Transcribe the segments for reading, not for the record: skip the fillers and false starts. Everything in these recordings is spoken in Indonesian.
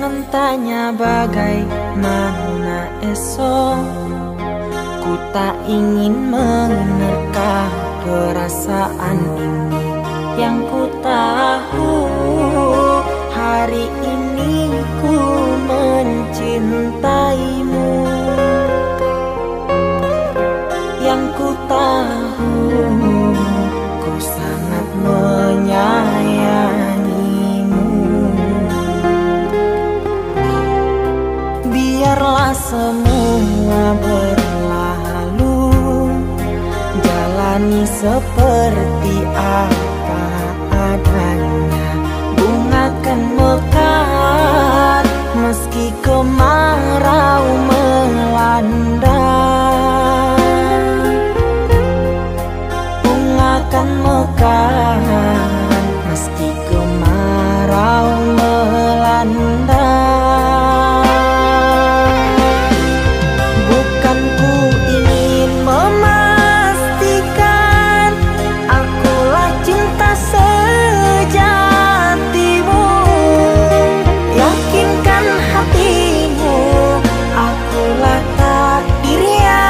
Jangan tanya bagaimana esok, ku tak ingin menerka perasaan ini. Yang ku tahu hari ini ku mencintaimu. Yang ku tahu ku sangat menyayangimu. Biarlah semua berlalu, jalani seperti apa adanya. Bunga kan mekar meski kemarau melanda. Bunga kan mekar meski kemarau melanda. Bukan ku ingin memastikan akulah cinta sejatimu. Yakinkan hatimu akulah takdir yang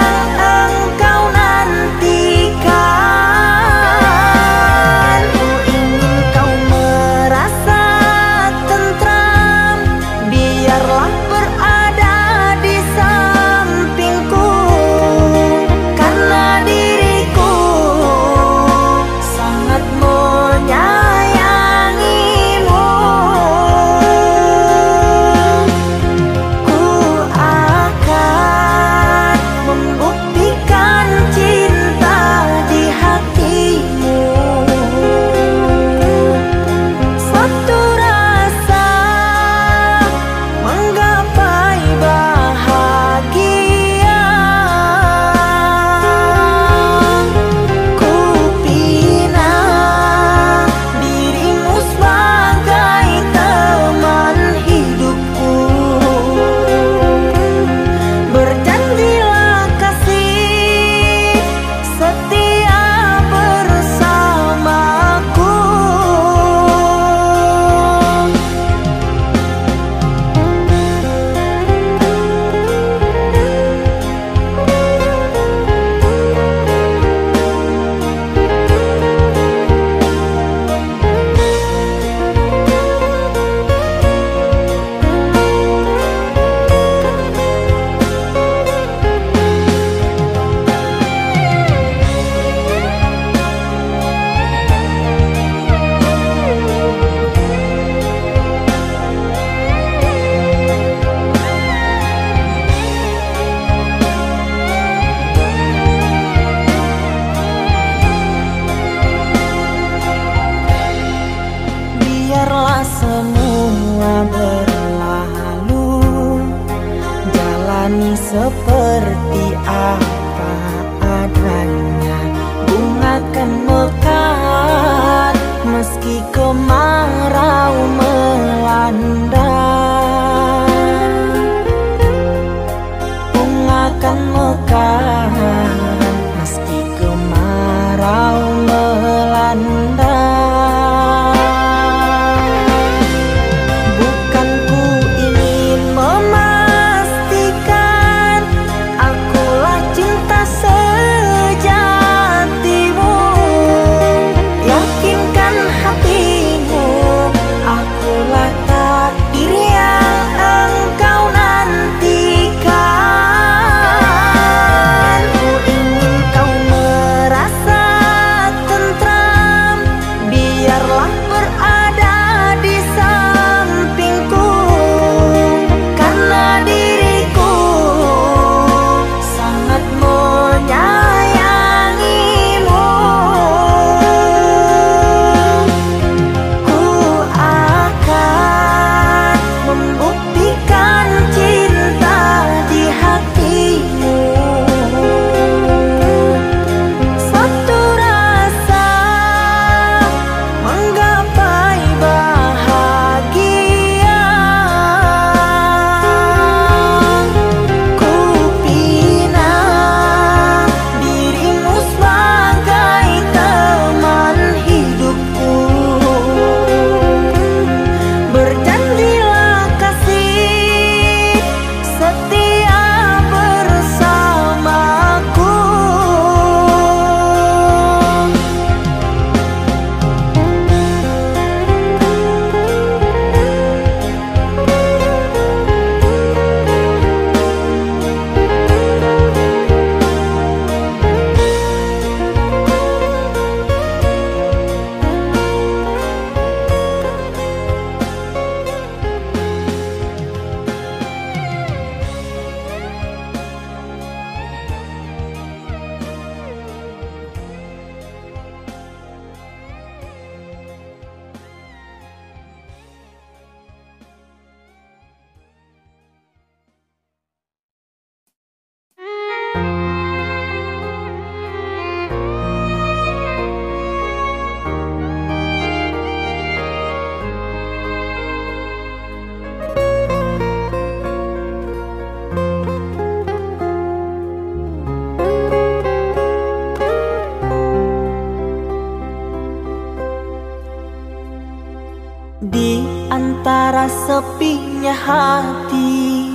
sepinya hati,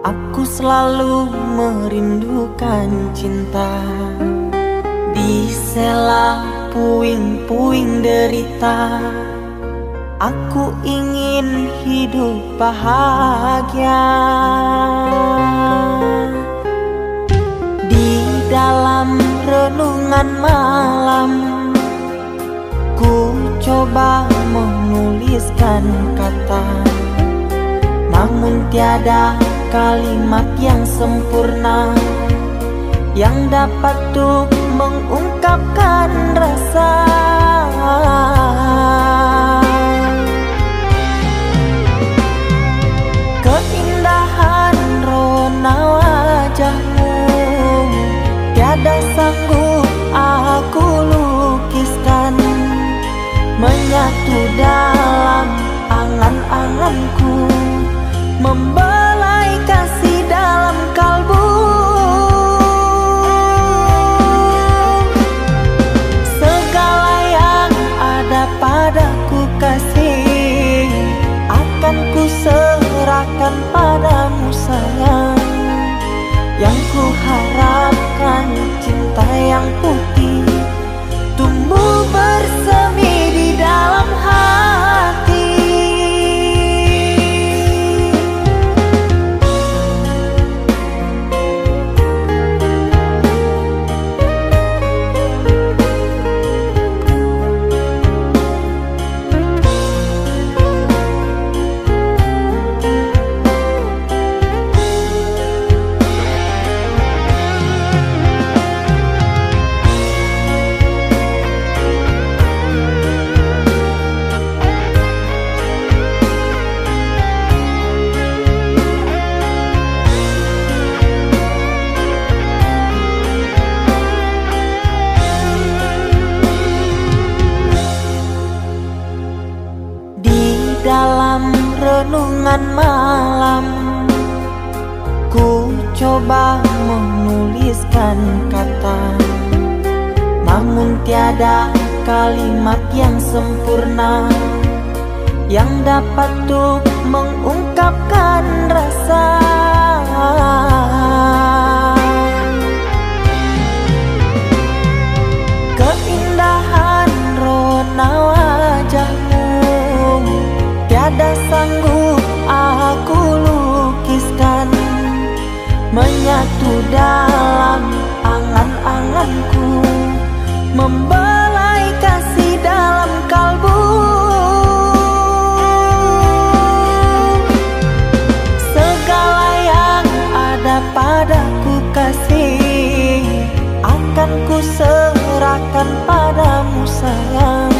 aku selalu merindukan cinta. Di sela puing-puing derita, aku ingin hidup bahagia. Di dalam renungan malam, ku coba menuliskan kata, namun tiada kalimat yang sempurna yang dapat untuk mengungkapkan rasa. Keindahan rona wajahmu tiada sanggup aku lukiskan, menyatu dalam angan-anganku, membelai kasih dalam kalbu. Segala yang ada padaku kasih, akan ku serahkan padamu sayang. Yang ku harapkan cinta yang putih tumbuh bersemi di dalam hati. Dalam renungan malam, ku coba menuliskan kata, namun tiada kalimat yang sempurna yang dapat untuk mengungkapkan rasa. Keindahan rona wajahmu tiada sanggup aku lukiskan, menyatu dalam angan-anganku, membelai kasih dalam kalbu. Segala yang ada padaku kasih, akan ku serahkan padamu sayang.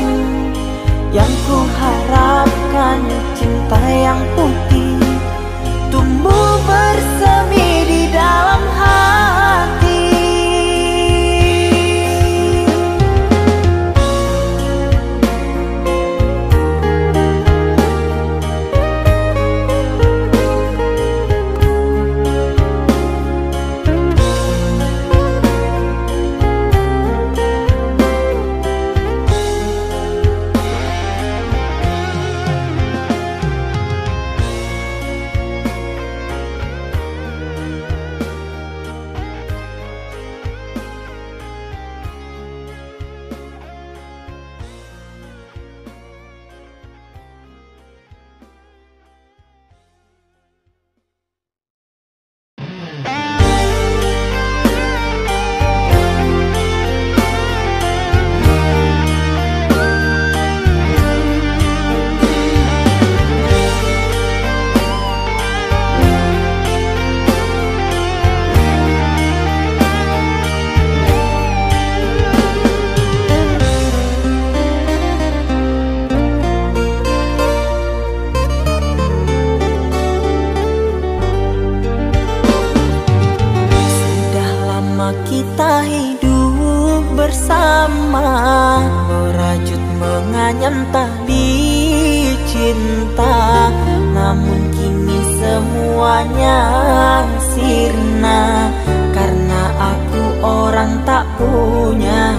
Yang ku harapkan cinta yang putih tumbuh bersemi di dalam hati. Kita hidup bersama, merajut menganyam tali cinta, namun kini semuanya sirna karena aku orang tak punya.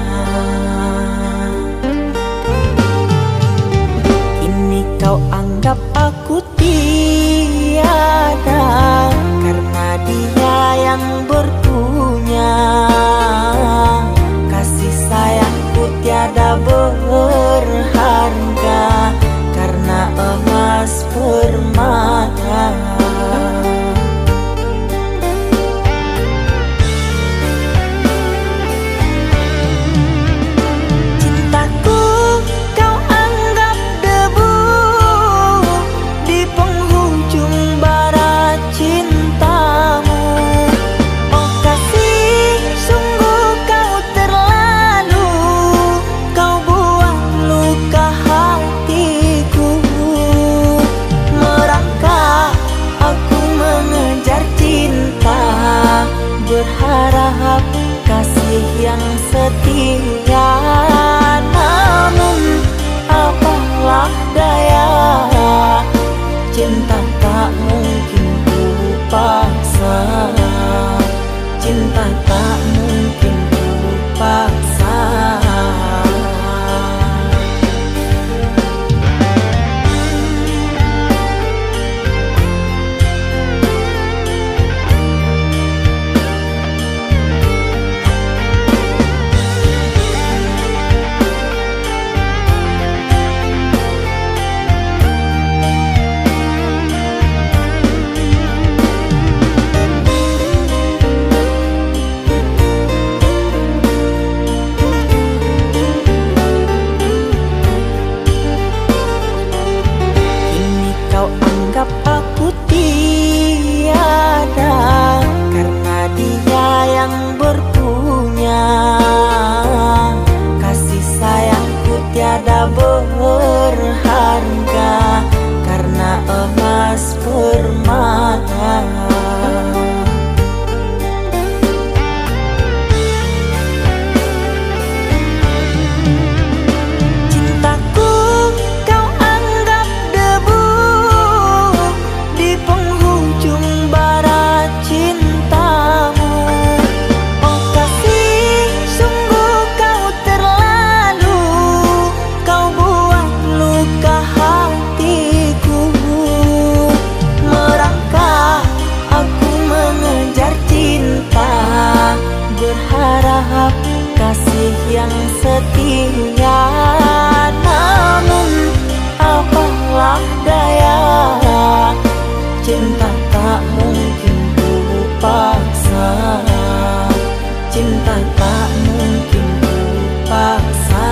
Kini kau anggap aku yang setia. Namun apalah daya, cinta tak mungkin ku paksa. Cinta tak mungkin ku paksa. Tiada berharga karena emas permata. Cintaku kau anggap debu di penghujung bara cintamu. Oh kasih, sungguh kau terlalu. Kau buat luka hatiku. Merangkak aku mengejar cinta, berharap kasih yang setia. Namun apalah daya, cinta tak mungkin ku paksa. Cinta tak mungkin ku paksa.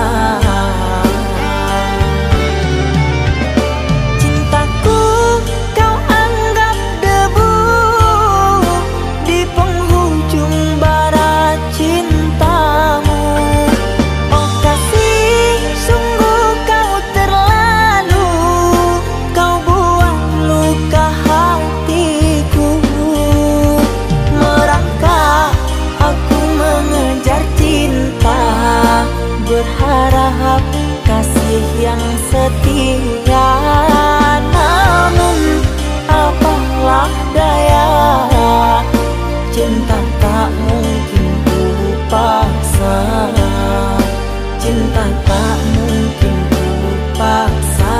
Berharap kasih yang setia. Namun apalah daya, cinta tak mungkin ku paksa. Cinta tak mungkin ku paksa.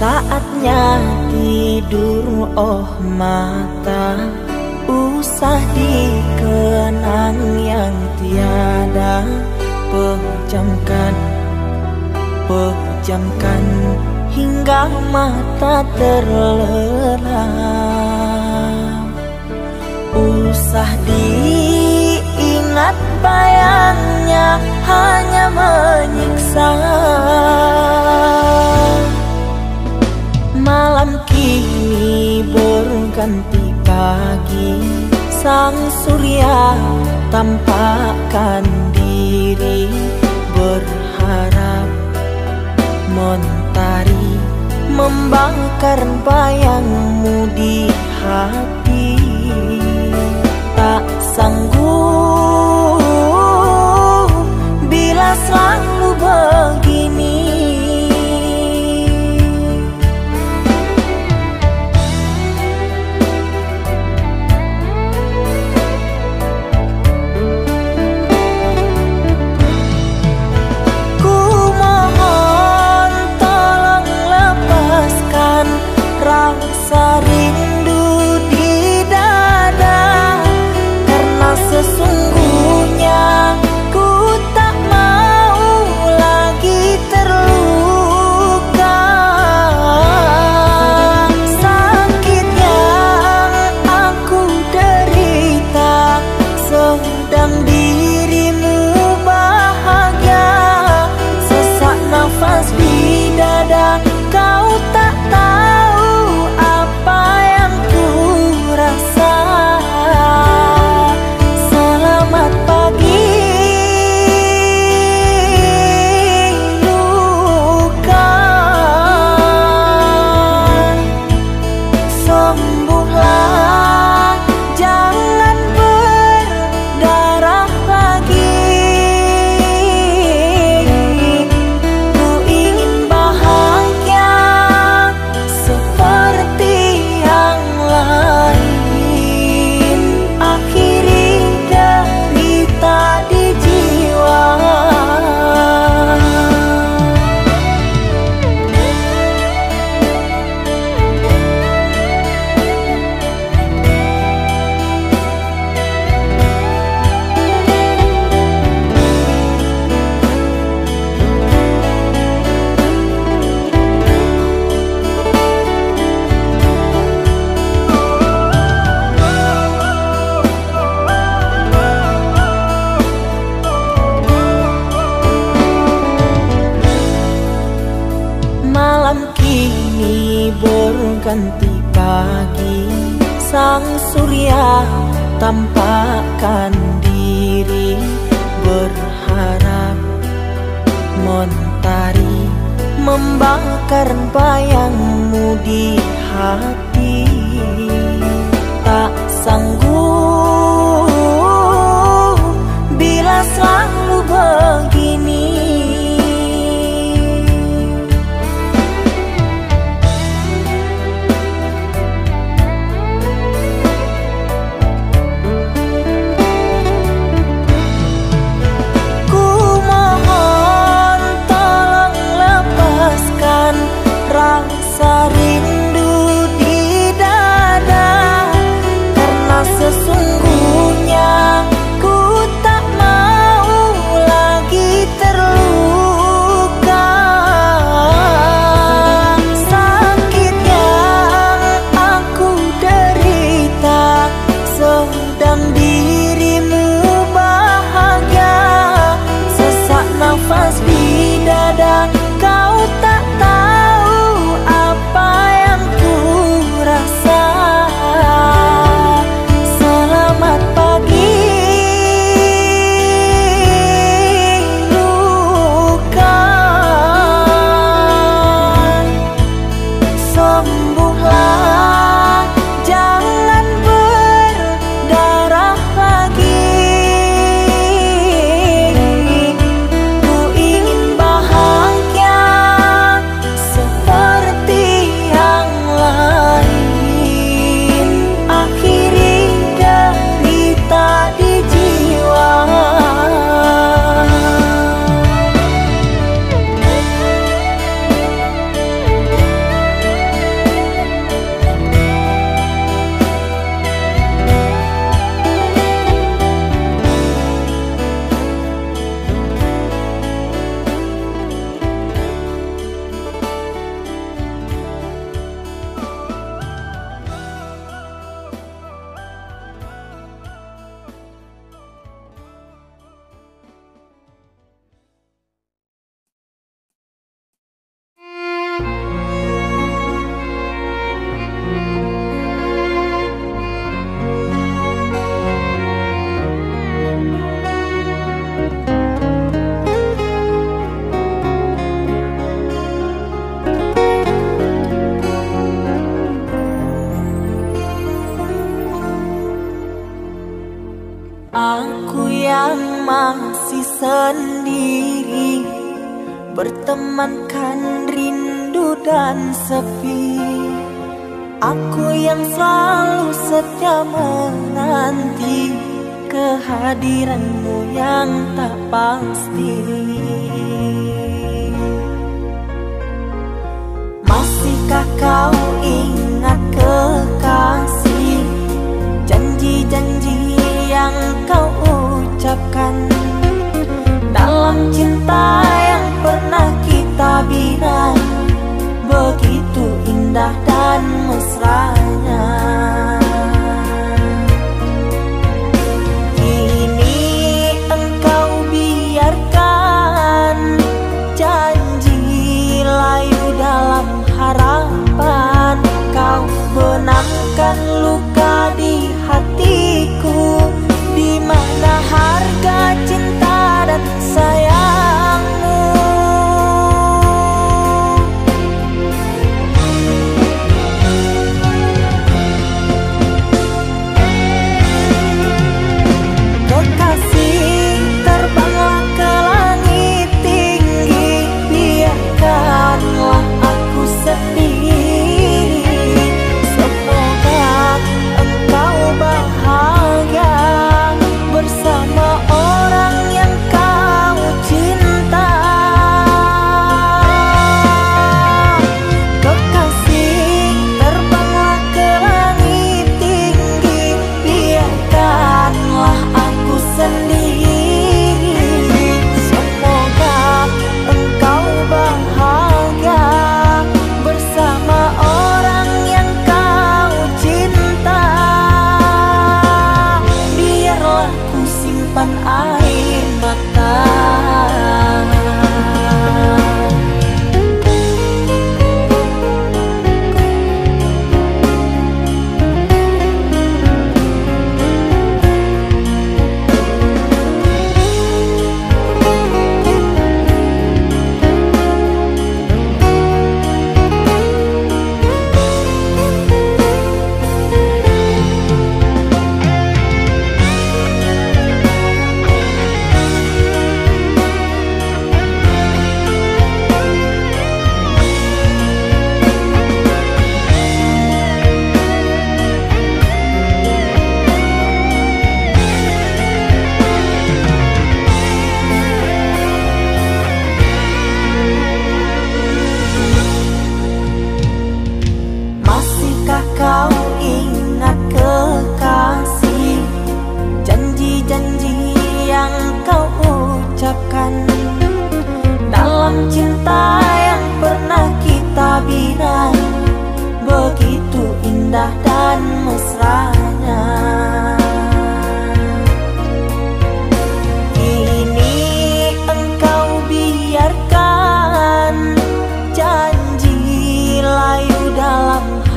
Saatnya tidur, oh mata, usah dikenang yang tiada. Pejamkan, pejamkan hingga mata terlelap. Usah diingat bayangnya, hanya menyiksa. Malam kini berganti pagi, sang surya tampakkan diri. Berharap mentari membakar bayangmu di hati. Tak sanggup bila selalu begini. ganti pagi, sang surya tampakkan diri, berharap mentari membakar bayangmu di hati. Tak sanggup bila selalu begini. Ku mohon tolong lepaskan rasa rindu di dada, karena sesungguhnya ku tak mau lagi terluka. Sakit yang aku derita sedang dirimu bahagia. Sesak nafas di dada, kau tak tahu apa yang ku rasa. Selamat pagi luka, sembuhlah, jangan berdarah lagi. Ku ingin bahagia seperti yang lain, akhiri derita di jiwa. Aku yang masih sendiri, bertemankan rindu dan sepi. Aku yang selalu setia menanti kehadiranmu yang tak pasti. Masihkah kau ingat kekasih, janji-janji yang kau ucapkan dalam cinta yang pernah kita bina, begitu indah dan mesranya. Kini engkau biarkan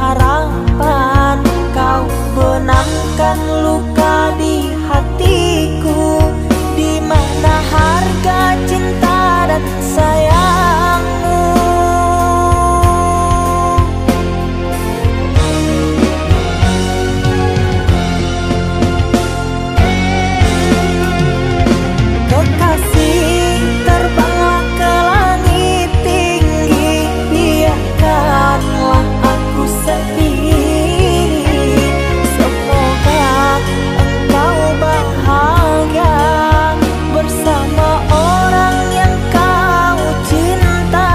harapan, kau benangkan luka di hatiku. Di mana harga cinta dan sayangmu? Kekasih, terbanglah ke langit tinggi, biarkanlah aku sendiri. Semoga engkau bahagia bersama orang yang kau cinta.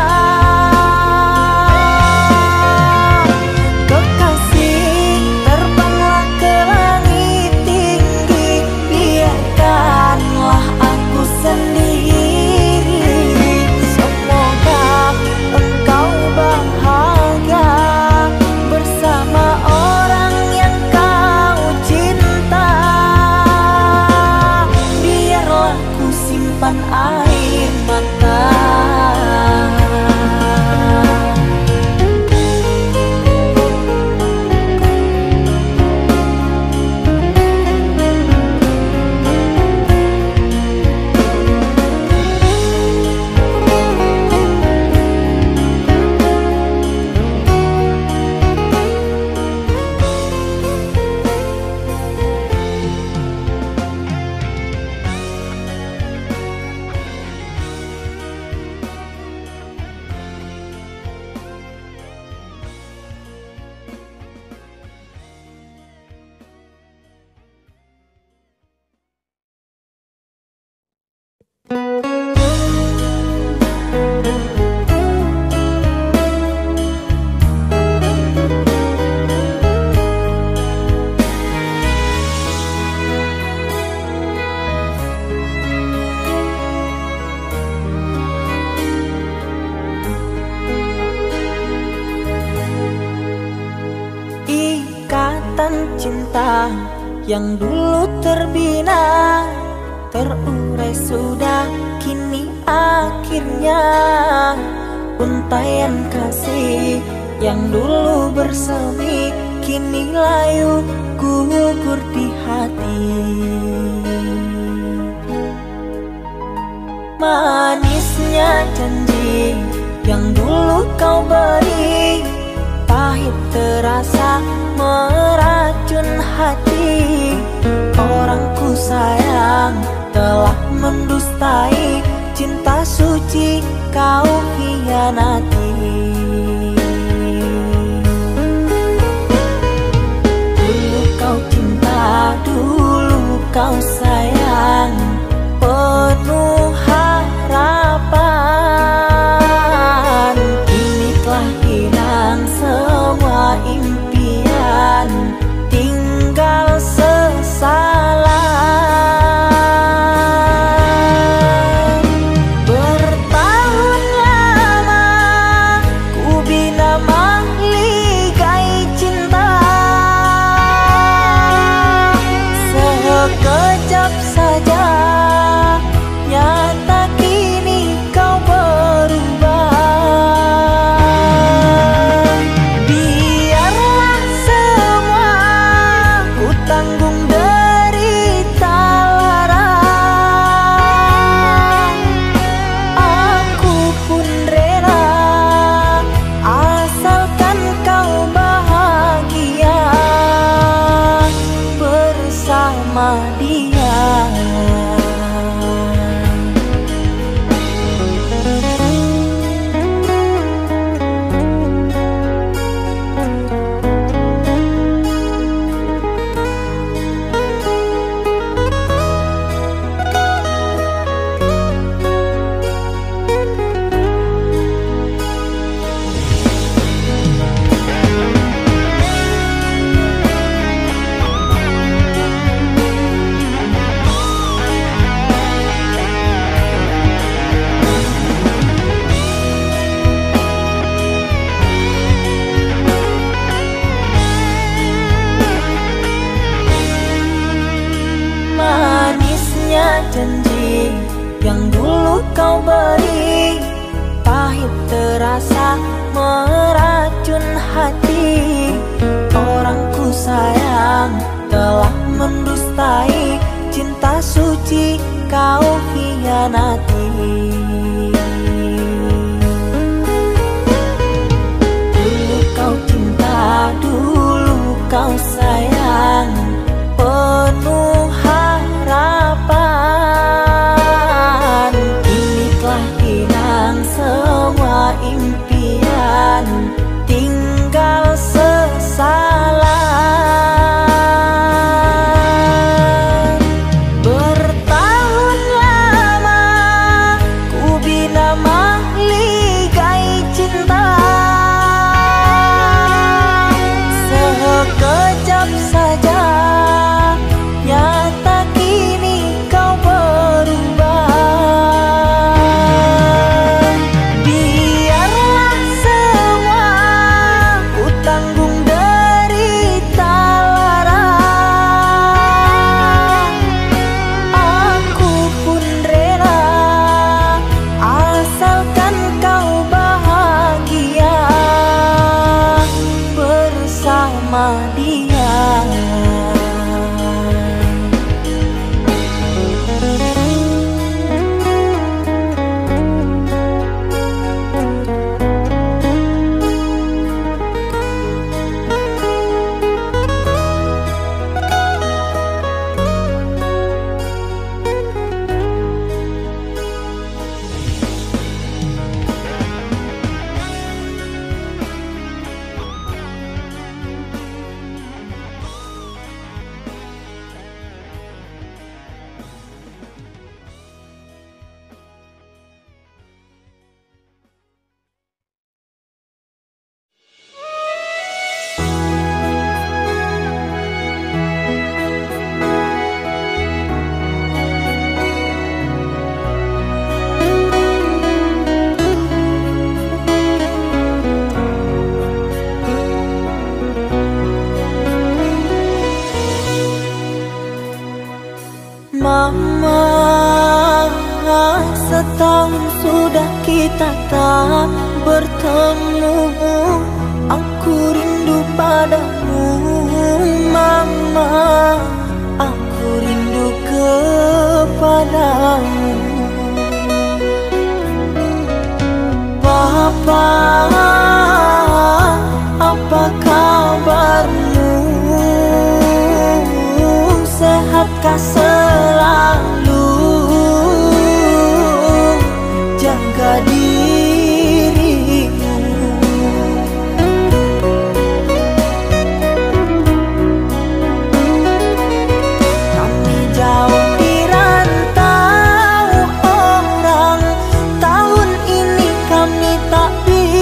Kekasih, terbanglah ke langit tinggi, biarkanlah aku sendiri. Semoga engkau bahagia bersama orang yang kau cinta. Biarlah ku simpan air mata. Ikatan cinta yang dulu terbina, terurai sudah kini akhirnya. Untaian kasih yang dulu bersemi, kini layu gugur di hati. Manisnya janji yang dulu kau beri, pahit terasa meracun hati. Orang ku sayang telah mendustai, cinta suci kau hianati. Dulu kau cinta, dulu kau sayang, penuh harapan. Kini telah hilang semua impian, tinggal sesalan. Bertahun lama ku bina mahligai cinta, sekejap saja nyata kini kau berubah. Biarlah semua ku tanggung derita lara, aku pun rela asalkan kau bahagia bersama dia. Manisnya janji yang dulu kau beri, pahit terasa meracun hati. kau hianati. Dulu kau cinta, dulu kau sayang, penuh harapan. Kini telah hilang semua impian, tinggal sesalan. Bertahun lama ku bina mahligai cinta, sekejap saja nyata kini kau berubah. Biarlah semua ku tanggung derita lara, aku pun rela asalkan kau bahagia bersama dia. Mama, setahun sudah kita tak bertemu. Aku rindu padamu Mama, aku rindu kepadamu. Papa, apa kabarmu? Sehatkah selalu? Jaga dirimu. Kami jauh di rantau orang, tahun ini kami tak bisa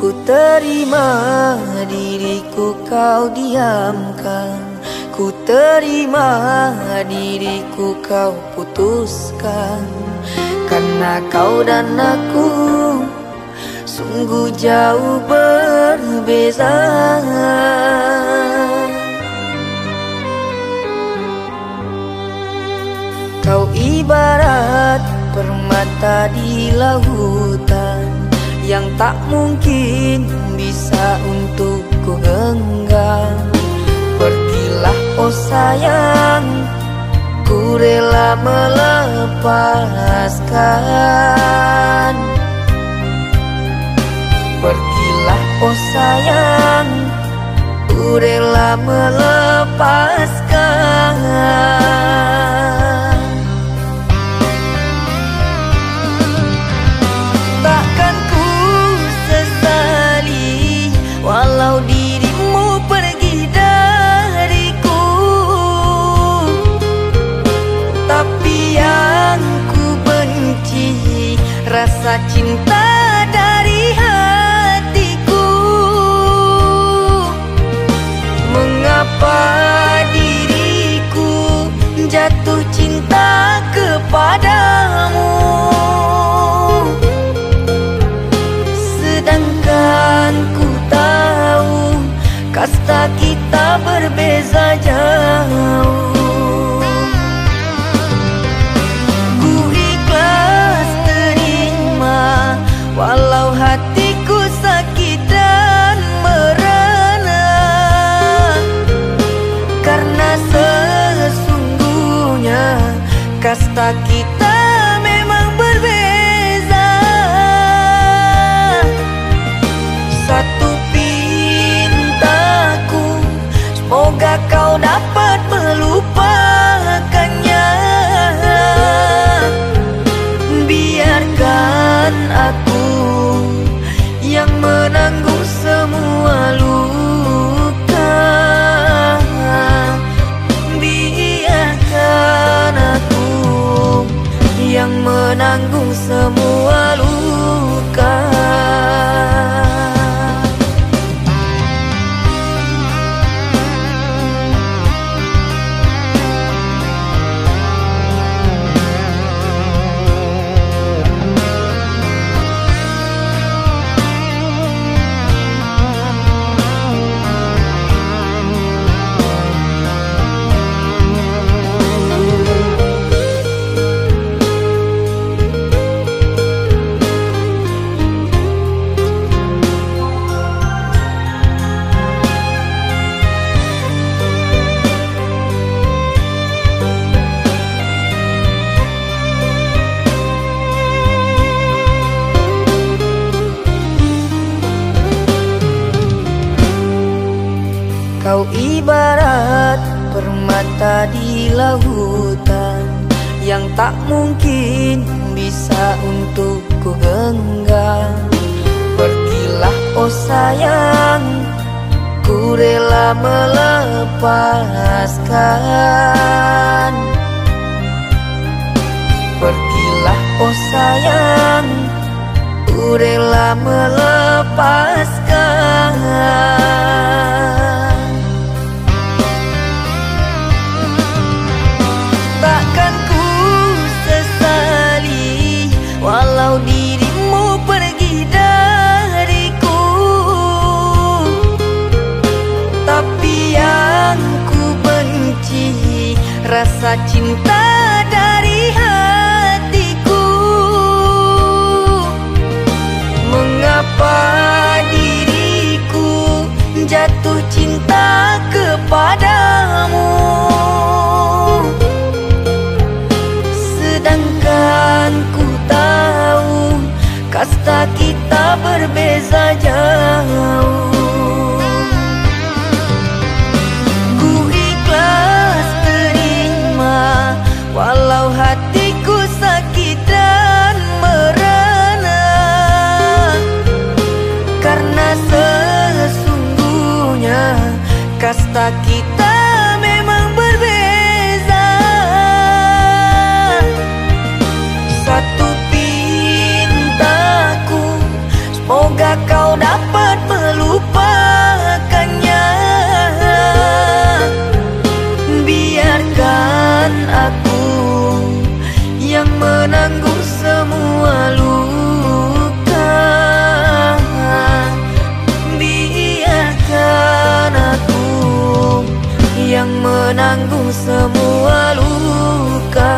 Ku terima diriku kau diamkan, ku terima diriku kau putuskan. Karena kau dan aku sungguh jauh berbeza. Kau ibarat permata di lautan yang tak mungkin bisa untuk ku genggam. Pergilah oh sayang, ku rela melepaskan. Pergilah oh sayang, ku rela melepaskan. Takkan ku sesali walau dirimu pergi dariku, tapi yang ku benci rasa cinta dari hatiku. Mengapa diriku jatuh cinta kepadamu, sedangkan ku tahu kasta kita berbeza jauh. Ku ikhlas terima walau hatiku sakit dan merana, karena sesungguhnya kasta kita memang berbeza. Satu pintaku, semoga kau dapat melupakannya. Biarkan aku yang menanggung semua luka. Biarkan aku yang menanggung semua luka. Kau ibarat permata di lautan yang tak mungkin bisa untuk ku genggam. Pergilah oh sayang, ku rela melepaskan. Pergilah oh sayang, ku rela melepaskan. Takkan ku sesali walau dirimu pergi dariku, tapi yang ku benci rasa cinta dari hatiku. Mengapa diriku jatuh cinta kepadamu, sedangkan ku tahu kasta kita berbeza jauh. Ku ikhlas terima dan aku yang menanggung semua luka. Biarkan aku yang menanggung semua luka.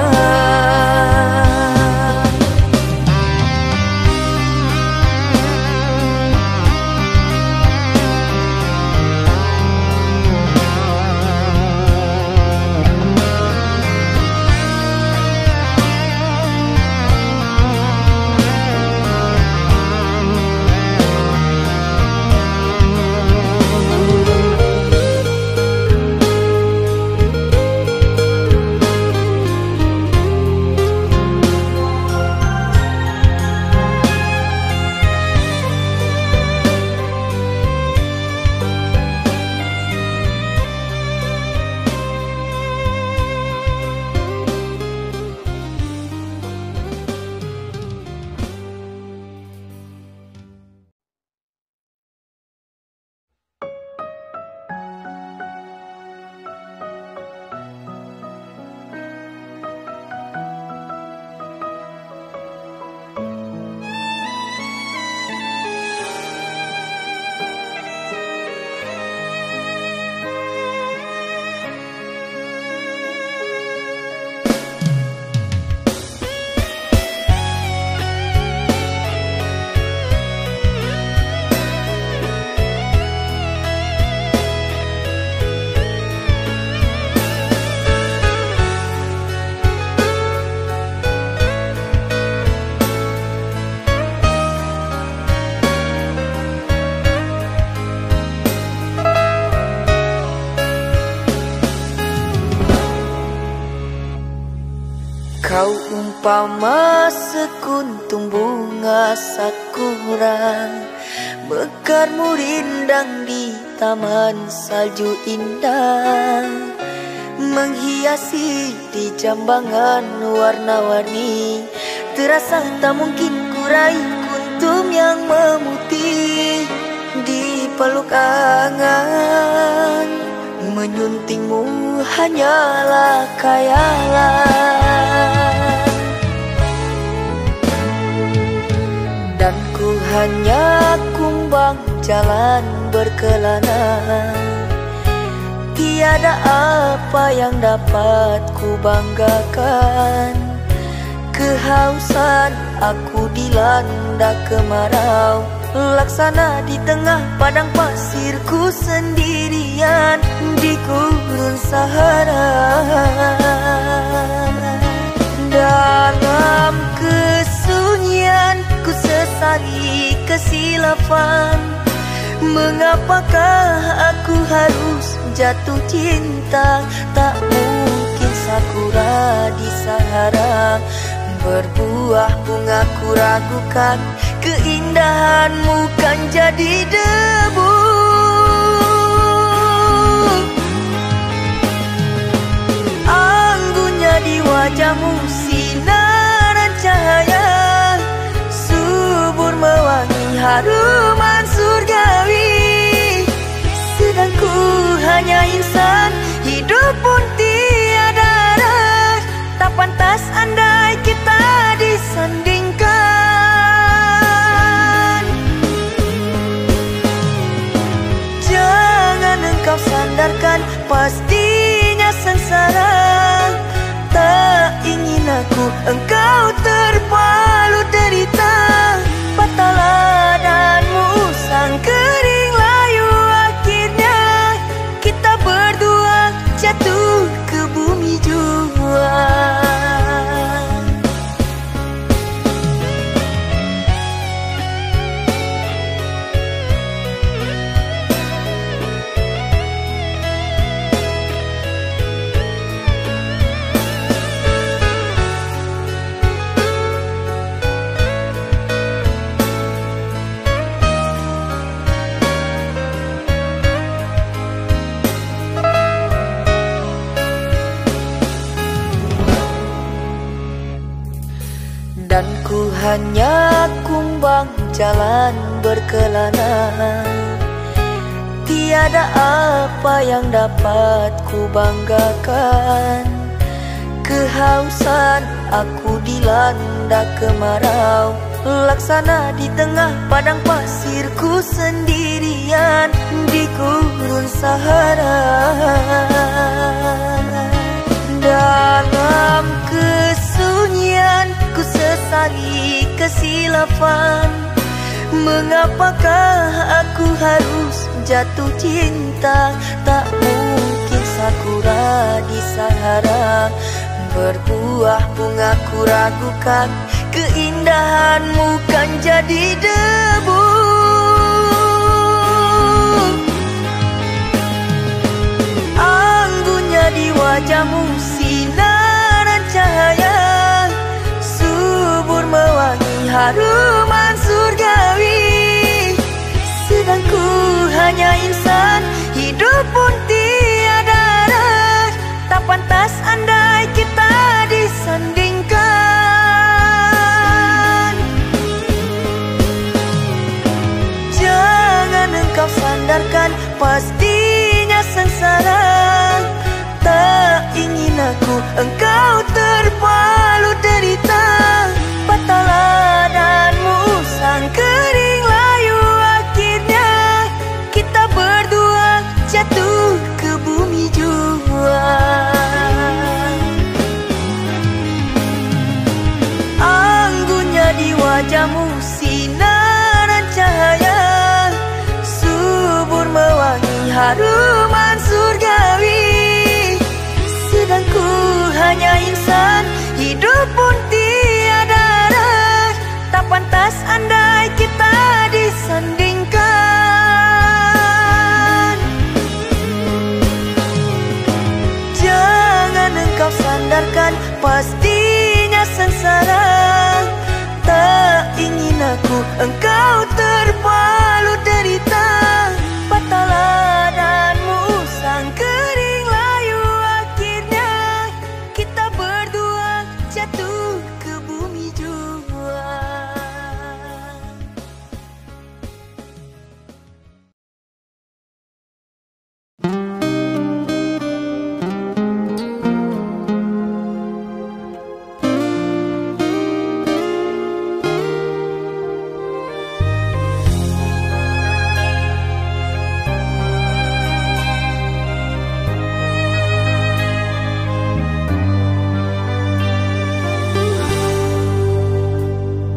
Kau umpama sekuntum bunga sakura, mekarmu rindang di taman salju indah, menghiasi di jambangan warna-warni. Terasa tak mungkin kurai kuntum yang memutih di peluk angan. Menyuntingmu hanyalah khayalan, dan ku hanya kumbang jalan berkelana. Tiada apa yang dapat ku banggakan. Kehausan aku dilanda kemarau, laksana di tengah padang pasirku sendirian di gurun Sahara. Dalam kesunyian ku sesali kesilapan. Mengapakah aku harus jatuh cinta? Tak mungkin sakura di Sahara berbuah bunga, ku ragukan keindahanmu kan jadi debu. Anggunnya di wajahmu sinaran cahaya, subur mewangi haruman surgawi. Sedang ku hanya insan, hidup pun tiada arah. Tak pantas andai kita disandingkan. Jangan engkau sandarkan, pastinya sengsara. Tak ingin aku engkau terpalu derita. Patahlah dan musang kering layu, akhirnya kita berdua jatuh ke bumi jua. Dan ku hanya kumbang jalan berkelana. Tiada apa yang dapat ku banggakan. Kehausan aku dilanda kemarau, laksana di tengah padang pasirku sendirian di gurun Sahara. Dalam kesunyian ku sesali kesilapan. Mengapakah aku harus jatuh cinta? Tak mungkin sakura di Sahara berbuah bunga, ku ragukan keindahanmu kan jadi debu. Anggunnya di wajahmu sinaran cahaya, subur mewangi haruman surgawi. Sedang ku hanya insan, hidup pun tiada arah. Tak pantas andai kita disandingkan. Jangan engkau sandarkan, pastinya sengsara. Tak ingin aku engkau terpalu derita. Patahlah dan musang kering layu, akhirnya kita berdua jatuh ke bumi jua. Anggunnya di wajahmu sinaran cahaya, subur mewangi haruman surgawi. Sedang ku hanya insan, hidup pun tiada arah. Tak pantas andai kita disandingkan. Jangan engkau sandarkan, pastinya sengsara. Tak ingin aku engkau terpalu derita. Patahlah dan musang kering layu, akhirnya kita berdua jatuh ke bumi jua.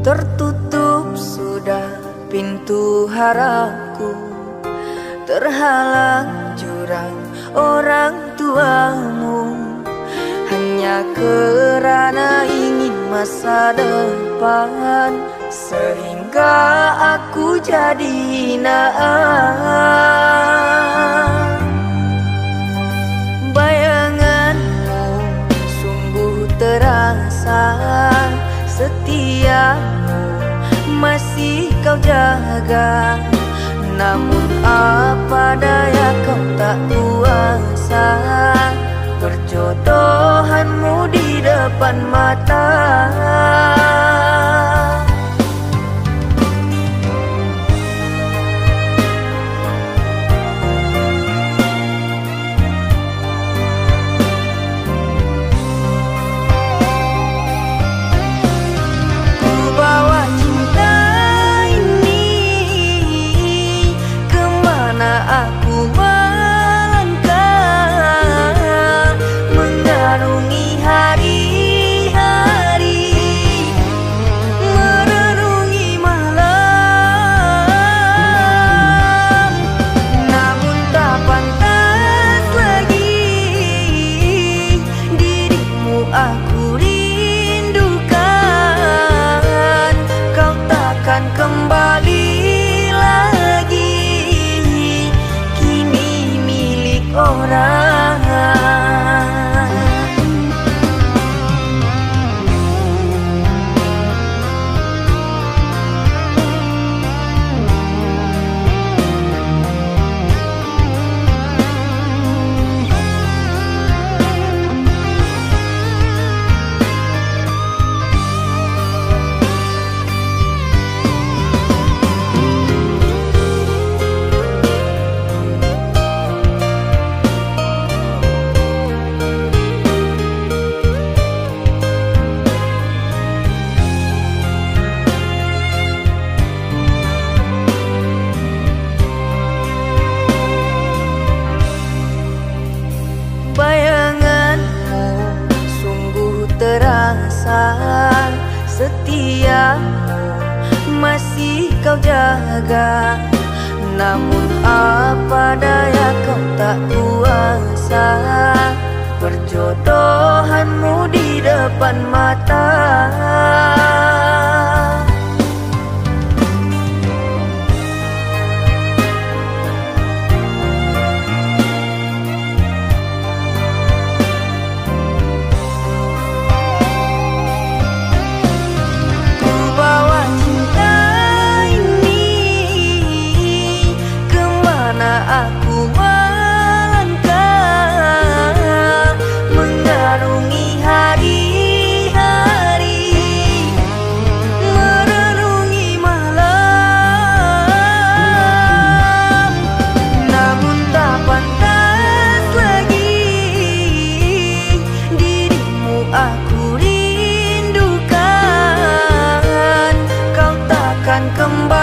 Tertutup sudah pintu harapku, terhalang jurang orang tuamu. Hanya kerana ingin masa depan, sehingga aku jadi hinaan. Bayanganmu sungguh terasa, setiamu masih kau jaga. Namun apa daya kau tak kuasa, perjodohanmu di depan mata. Aku melangkah mengarungi hari-hari. rasa setiamu masih kau jaga. Namun apa daya kau tak kuasa, perjodohanmu di depan mata. Aku melangkah mengarungi hari-hari, merenungi malam. Namun tak pantas lagi dirimu aku rindukan. Kau takkan kembali